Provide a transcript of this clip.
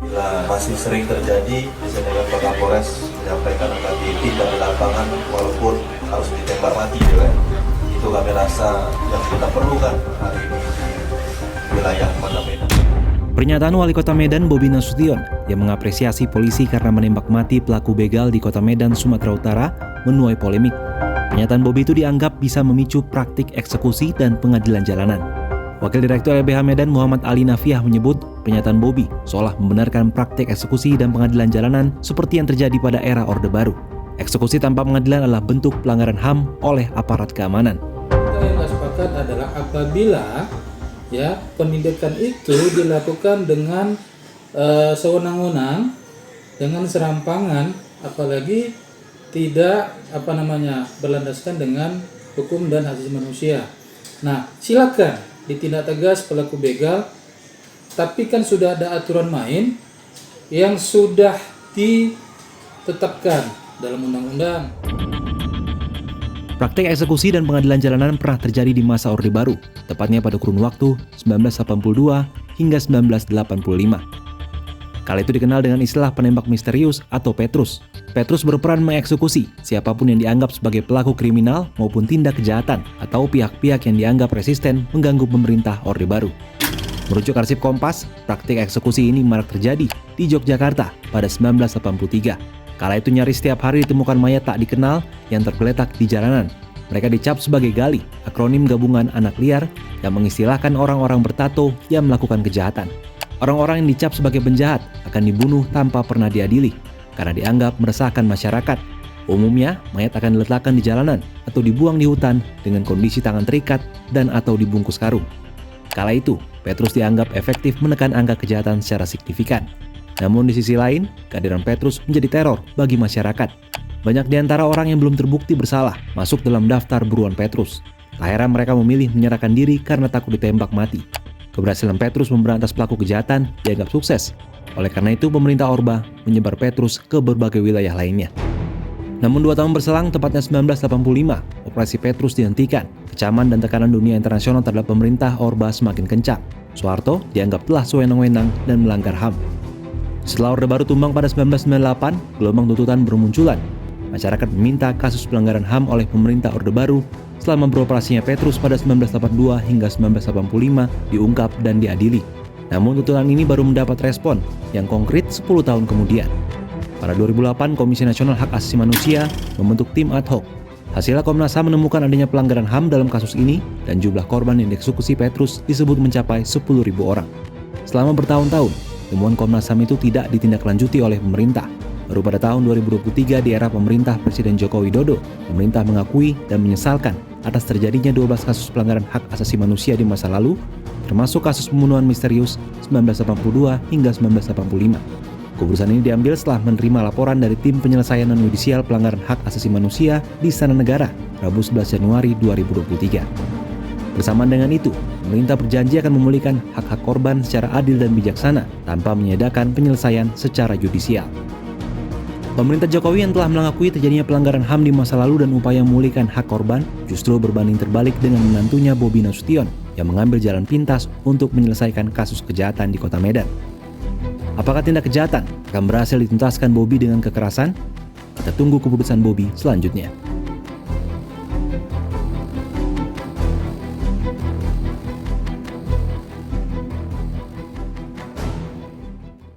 Bila masih sering terjadi, biasanya kan Pak Kapolres menyampaikan akan ditindak di lapangan walaupun harus ditembak mati gitu kan. Itu kami rasa yang kita perlukan hari ini di wilayah Kota Medan. Pernyataan Wali Kota Medan Bobi Nasution yang mengapresiasi polisi karena menembak mati pelaku begal di Kota Medan, Sumatera Utara menuai polemik. Pernyataan Bobi itu dianggap bisa memicu praktik eksekusi dan pengadilan jalanan. Wakil Direktur LBH Medan Muhammad Ali Nafiah menyebut pernyataan Bobi seolah membenarkan praktik eksekusi dan pengadilan jalanan seperti yang terjadi pada era Orde Baru. Eksekusi tanpa pengadilan adalah bentuk pelanggaran HAM oleh aparat keamanan. Kita yang nggak sepakat adalah apabila penindakan itu dilakukan dengan sewenang-wenang, dengan serampangan, apalagi tidak berlandaskan dengan hukum dan hak asasi manusia. Nah, silakan ditindak tegas pelaku begal, tapi kan sudah ada aturan main yang sudah ditetapkan dalam undang-undang. Praktik eksekusi dan pengadilan jalanan pernah terjadi di masa Orde Baru, tepatnya pada kurun waktu 1982 hingga 1985. Kala itu dikenal dengan istilah penembak misterius atau Petrus. Petrus berperan mengeksekusi siapapun yang dianggap sebagai pelaku kriminal maupun tindak kejahatan atau pihak-pihak yang dianggap resisten mengganggu pemerintah Orde Baru. Merujuk arsip Kompas, praktik eksekusi ini marak terjadi di Yogyakarta pada 1983. Kala itu nyaris setiap hari ditemukan mayat tak dikenal yang tergeletak di jalanan. Mereka dicap sebagai gali, akronim gabungan anak liar yang mengistilahkan orang-orang bertato yang melakukan kejahatan. Orang-orang yang dicap sebagai penjahat akan dibunuh tanpa pernah diadili karena dianggap meresahkan masyarakat. Umumnya, mayat akan diletakkan di jalanan atau dibuang di hutan dengan kondisi tangan terikat dan atau dibungkus karung. Kala itu, Petrus dianggap efektif menekan angka kejahatan secara signifikan. Namun di sisi lain, kehadiran Petrus menjadi teror bagi masyarakat. Banyak di antara orang yang belum terbukti bersalah masuk dalam daftar buruan Petrus. Tak heran mereka memilih menyerahkan diri karena takut ditembak mati. Keberhasilan Petrus memberantas pelaku kejahatan dianggap sukses. Oleh karena itu, pemerintah Orba menyebar Petrus ke berbagai wilayah lainnya. Namun 2 tahun berselang, tepatnya 1985, operasi Petrus dihentikan. Kecaman dan tekanan dunia internasional terhadap pemerintah Orba semakin kencang. Soeharto dianggap telah sewenang-wenang dan melanggar HAM. Setelah Orde Baru tumbang pada 1998, gelombang tuntutan bermunculan. Masyarakat meminta kasus pelanggaran HAM oleh pemerintah Orde Baru selama beroperasinya Petrus pada 1982 hingga 1985 diungkap dan diadili. Namun tuntutan ini baru mendapat respon yang konkret 10 tahun kemudian. Pada 2008, Komisi Nasional Hak Asasi Manusia membentuk tim ad hoc. Hasilnya Komnas HAM menemukan adanya pelanggaran HAM dalam kasus ini dan jumlah korban yang dieksekusi Petrus disebut mencapai 10.000 orang. Selama bertahun-tahun, temuan Komnas HAM itu tidak ditindaklanjuti oleh pemerintah. Baru pada tahun 2023 di era pemerintah Presiden Joko Widodo, pemerintah mengakui dan menyesalkan atas terjadinya 12 kasus pelanggaran hak asasi manusia di masa lalu, termasuk kasus pembunuhan misterius 1982 hingga 1985. Keputusan ini diambil setelah menerima laporan dari Tim Penyelesaian Non-Yudisial Pelanggaran Hak Asasi Manusia di Istana Negara, Rabu 11 Januari 2023. Bersamaan dengan itu, pemerintah berjanji akan memulihkan hak-hak korban secara adil dan bijaksana tanpa menyediakan penyelesaian secara yudisial. Pemerintah Jokowi yang telah mengakui terjadinya pelanggaran HAM di masa lalu dan upaya memulihkan hak korban justru berbanding terbalik dengan menantunya Bobi Nasution yang mengambil jalan pintas untuk menyelesaikan kasus kejahatan di Kota Medan. Apakah tindak kejahatan akan berhasil dituntaskan Bobi dengan kekerasan? Kita tunggu keputusan Bobi selanjutnya.